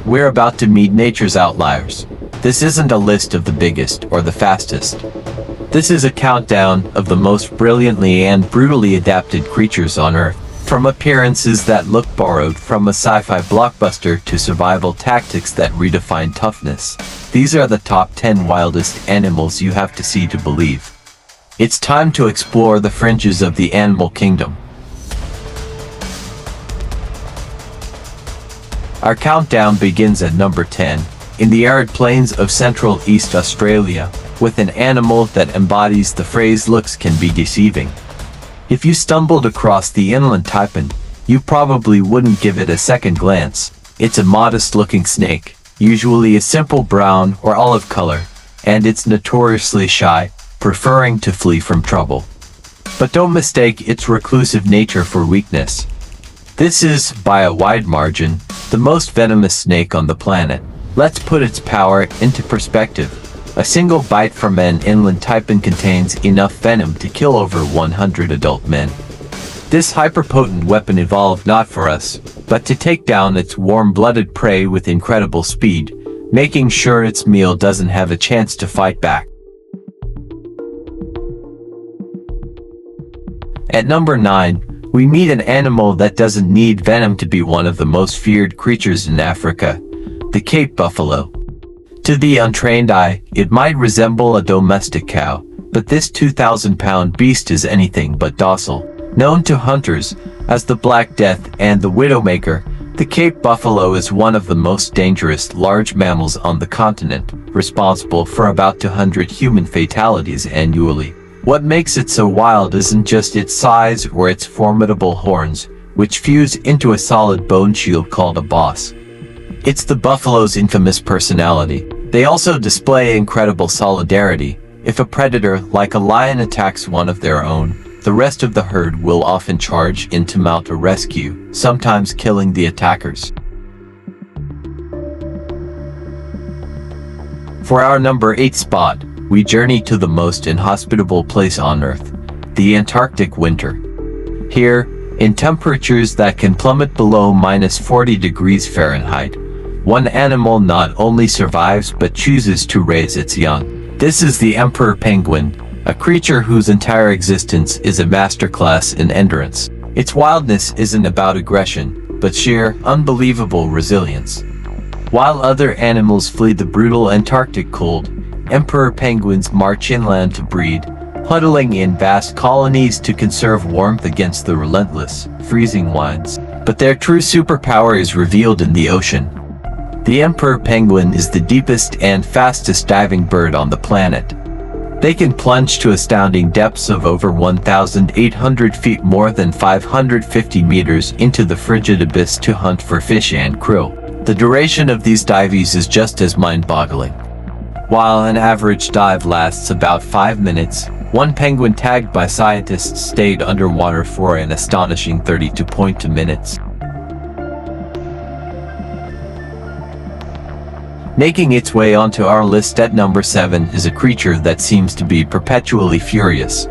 We're about to meet nature's outliers. This isn't a list of the biggest or the fastest. This is a countdown of the most brilliantly and brutally adapted creatures on Earth. From appearances that look borrowed from a sci-fi blockbuster to survival tactics that redefine toughness, these are the top 10 wildest animals you have to see to believe. It's time to explore the fringes of the animal kingdom. Our countdown begins at number 10, in the arid plains of Central East Australia, with an animal that embodies the phrase "looks can be deceiving." If you stumbled across the inland Taipan, you probably wouldn't give it a second glance. It's a modest-looking snake, usually a simple brown or olive color, and it's notoriously shy, preferring to flee from trouble. But don't mistake its reclusive nature for weakness. This is, by a wide margin, the most venomous snake on the planet. Let's put its power into perspective. A single bite from an inland taipan contains enough venom to kill over 100 adult men. This hyperpotent weapon evolved not for us, but to take down its warm-blooded prey with incredible speed, making sure its meal doesn't have a chance to fight back. At number 9, we meet an animal that doesn't need venom to be one of the most feared creatures in Africa, the Cape buffalo. To the untrained eye, it might resemble a domestic cow, but this 2,000-pound beast is anything but docile. Known to hunters as the Black Death and the Widowmaker, the Cape buffalo is one of the most dangerous large mammals on the continent, responsible for about 200 human fatalities annually. What makes it so wild isn't just its size or its formidable horns, which fuse into a solid bone shield called a boss. It's the buffalo's infamous personality. They also display incredible solidarity. If a predator, like a lion, attacks one of their own, the rest of the herd will often charge in to mount a rescue, sometimes killing the attackers. For our number 8 spot, we journey to the most inhospitable place on Earth, the Antarctic winter. Here, in temperatures that can plummet below -40 degrees Fahrenheit, one animal not only survives but chooses to raise its young. This is the emperor penguin, a creature whose entire existence is a masterclass in endurance. Its wildness isn't about aggression, but sheer, unbelievable resilience. While other animals flee the brutal Antarctic cold, emperor penguins march inland to breed, huddling in vast colonies to conserve warmth against the relentless, freezing winds. But their true superpower is revealed in the ocean. The emperor penguin is the deepest and fastest diving bird on the planet. They can plunge to astounding depths of over 1,800 feet, more than 550 meters, into the frigid abyss to hunt for fish and krill. The duration of these dives is just as mind-boggling. While an average dive lasts about 5 minutes, one penguin tagged by scientists stayed underwater for an astonishing 32.2 minutes. Making its way onto our list at number 7 is a creature that seems to be perpetually furious.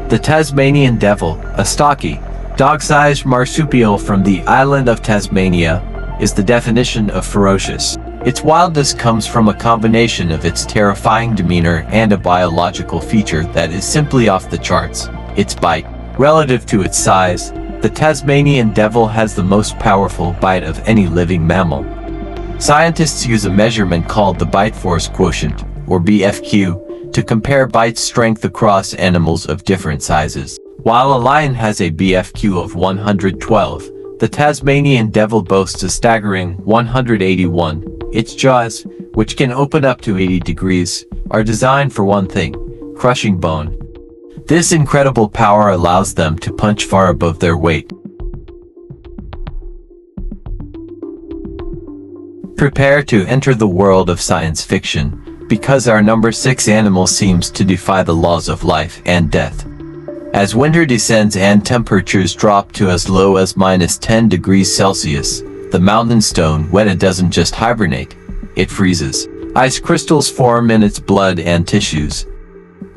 The Tasmanian Devil, a stocky, dog-sized marsupial from the island of Tasmania, is the definition of ferocious. Its wildness comes from a combination of its terrifying demeanor and a biological feature that is simply off the charts: its bite. Relative to its size, the Tasmanian Devil has the most powerful bite of any living mammal. Scientists use a measurement called the bite force quotient, or BFQ, to compare bite strength across animals of different sizes. While a lion has a BFQ of 112, the Tasmanian Devil boasts a staggering 181. Its jaws, which can open up to 80 degrees, are designed for one thing: crushing bone. This incredible power allows them to punch far above their weight. Prepare to enter the world of science fiction, because our number 6 animal seems to defy the laws of life and death. As winter descends and temperatures drop to as low as -10 degrees Celsius, the Mountain Stone Weta doesn't just hibernate, it freezes. Ice crystals form in its blood and tissues.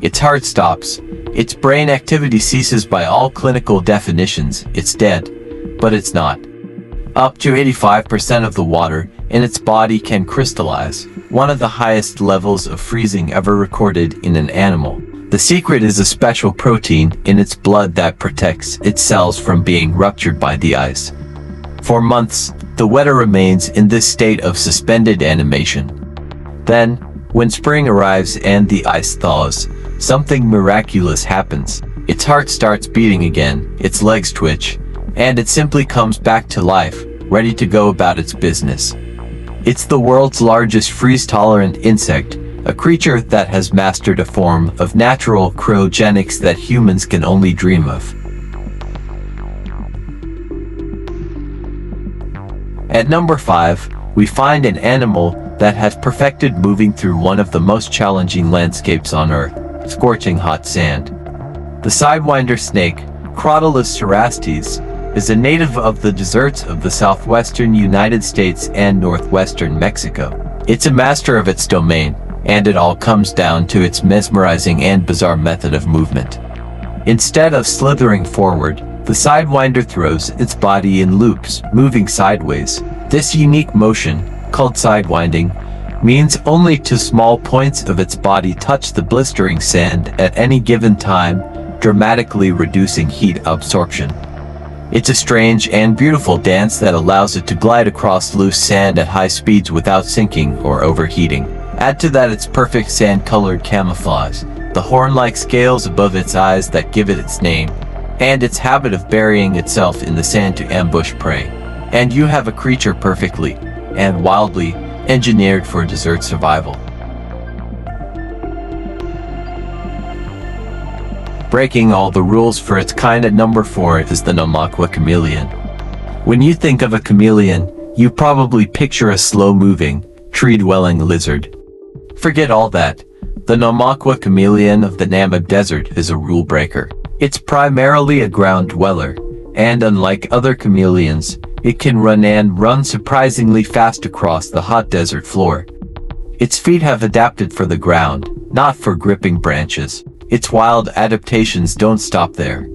Its heart stops. Its brain activity ceases. By all clinical definitions, it's dead. But it's not. Up to 85% of the water in its body can crystallize, one of the highest levels of freezing ever recorded in an animal. The secret is a special protein in its blood that protects its cells from being ruptured by the ice. For months, the Weta remains in this state of suspended animation. Then, when spring arrives and the ice thaws, something miraculous happens. Its heart starts beating again, its legs twitch, and it simply comes back to life, ready to go about its business. It's the world's largest freeze-tolerant insect, a creature that has mastered a form of natural cryogenics that humans can only dream of. At number 5, we find an animal that has perfected moving through one of the most challenging landscapes on Earth, scorching hot sand. The Sidewinder snake, Crotalus cerastes, is a native of the deserts of the southwestern United States and northwestern Mexico. It's a master of its domain, and it all comes down to its mesmerizing and bizarre method of movement. Instead of slithering forward, the Sidewinder throws its body in loops, moving sideways. This unique motion, called sidewinding, means only two small points of its body touch the blistering sand at any given time, dramatically reducing heat absorption. It's a strange and beautiful dance that allows it to glide across loose sand at high speeds without sinking or overheating. Add to that its perfect sand-colored camouflage, the horn-like scales above its eyes that give it its name, and its habit of burying itself in the sand to ambush prey. And you have a creature perfectly and wildly engineered for desert survival. Breaking all the rules for its kind at number 4 is the Namaqua chameleon. When you think of a chameleon, you probably picture a slow-moving, tree-dwelling lizard. Forget all that. The Namaqua chameleon of the Namib Desert is a rule breaker. It's primarily a ground dweller, and unlike other chameleons, it can run surprisingly fast across the hot desert floor. Its feet have adapted for the ground, not for gripping branches. Its wild adaptations don't stop there.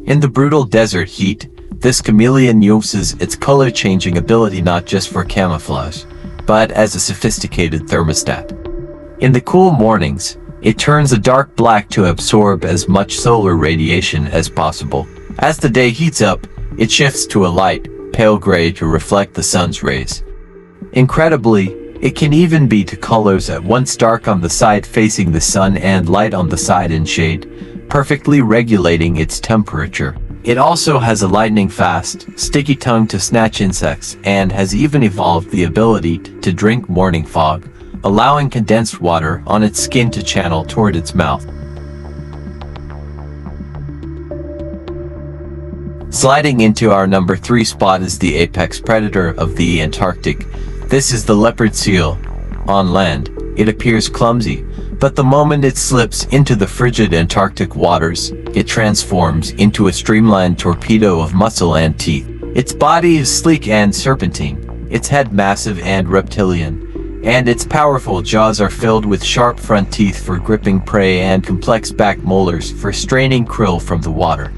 In the brutal desert heat, this chameleon uses its color-changing ability not just for camouflage, but as a sophisticated thermostat. In the cool mornings, it turns a dark black to absorb as much solar radiation as possible. As the day heats up, it shifts to a light, pale gray to reflect the sun's rays. Incredibly, it can even be two colors at once, dark on the side facing the sun and light on the side in shade, perfectly regulating its temperature. It also has a lightning-fast, sticky tongue to snatch insects and has even evolved the ability to drink morning fog, allowing condensed water on its skin to channel toward its mouth. Sliding into our number 3 spot is the apex predator of the Antarctic. This is the leopard seal. On land, it appears clumsy, but the moment it slips into the frigid Antarctic waters, it transforms into a streamlined torpedo of muscle and teeth. Its body is sleek and serpentine, its head massive and reptilian, and its powerful jaws are filled with sharp front teeth for gripping prey and complex back molars for straining krill from the water.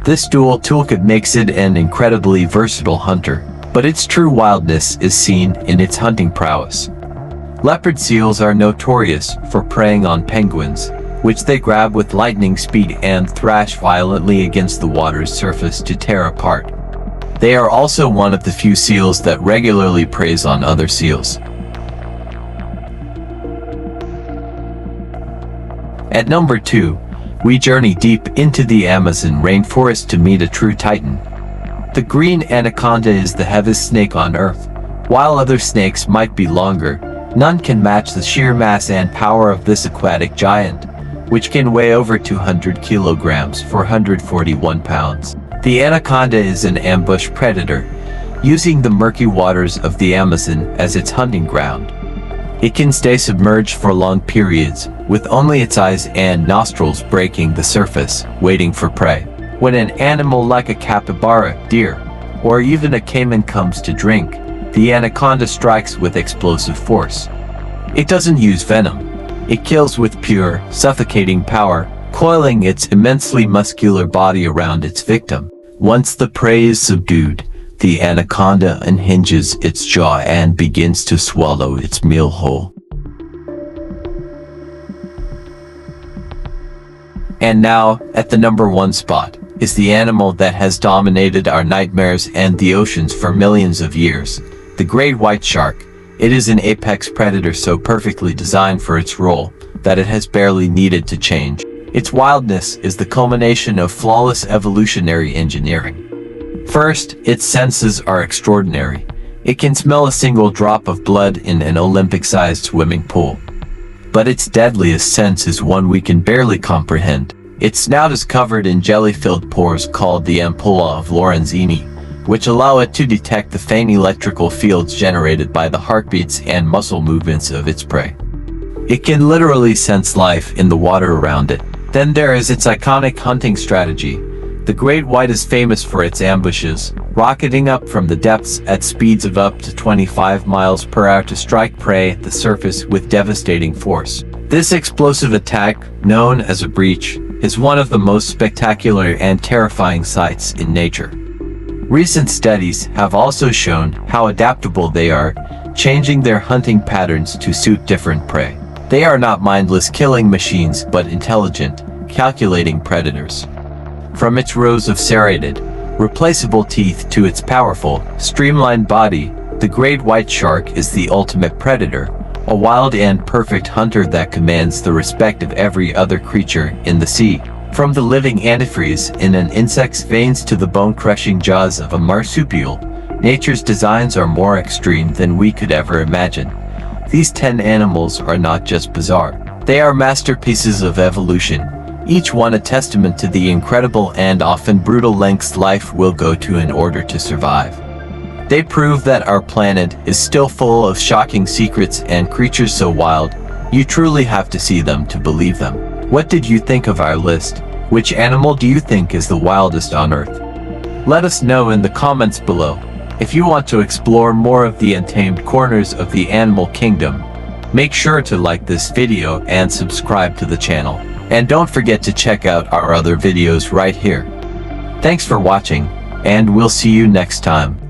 This dual toolkit makes it an incredibly versatile hunter, but its true wildness is seen in its hunting prowess. Leopard seals are notorious for preying on penguins, which they grab with lightning speed and thrash violently against the water's surface to tear apart. They are also one of the few seals that regularly preys on other seals. At number 2, we journey deep into the Amazon rainforest to meet a true titan. The green anaconda is the heaviest snake on Earth. While other snakes might be longer, none can match the sheer mass and power of this aquatic giant, which can weigh over 200 kilograms, 441 pounds. The anaconda is an ambush predator, using the murky waters of the Amazon as its hunting ground. It can stay submerged for long periods, with only its eyes and nostrils breaking the surface, waiting for prey. When an animal like a capybara, deer, or even a caiman comes to drink, the anaconda strikes with explosive force. It doesn't use venom. It kills with pure, suffocating power, coiling its immensely muscular body around its victim. Once the prey is subdued, the anaconda unhinges its jaw and begins to swallow its meal whole. And now, at the number 1 spot, is the animal that has dominated our nightmares and the oceans for millions of years, the great white shark. It is an apex predator so perfectly designed for its role that it has barely needed to change. Its wildness is the culmination of flawless evolutionary engineering. First, its senses are extraordinary. It can smell a single drop of blood in an Olympic-sized swimming pool. But its deadliest sense is one we can barely comprehend. Its snout is covered in jelly-filled pores called the ampulla of Lorenzini, which allow it to detect the faint electrical fields generated by the heartbeats and muscle movements of its prey. It can literally sense life in the water around it. Then there is its iconic hunting strategy. The great white is famous for its ambushes, rocketing up from the depths at speeds of up to 25 miles per hour to strike prey at the surface with devastating force. This explosive attack, known as a breach, is one of the most spectacular and terrifying sights in nature. Recent studies have also shown how adaptable they are, changing their hunting patterns to suit different prey. They are not mindless killing machines but intelligent, calculating predators. From its rows of serrated, replaceable teeth to its powerful, streamlined body, the great white shark is the ultimate predator, a wild and perfect hunter that commands the respect of every other creature in the sea. From the living antifreeze in an insect's veins to the bone-crushing jaws of a marsupial, nature's designs are more extreme than we could ever imagine. These 10 animals are not just bizarre. They are masterpieces of evolution, each one a testament to the incredible and often brutal lengths life will go to in order to survive. They prove that our planet is still full of shocking secrets and creatures so wild, you truly have to see them to believe them. What did you think of our list? Which animal do you think is the wildest on Earth? Let us know in the comments below. If you want to explore more of the untamed corners of the animal kingdom, make sure to like this video and subscribe to the channel. And don't forget to check out our other videos right here. Thanks for watching, and we'll see you next time.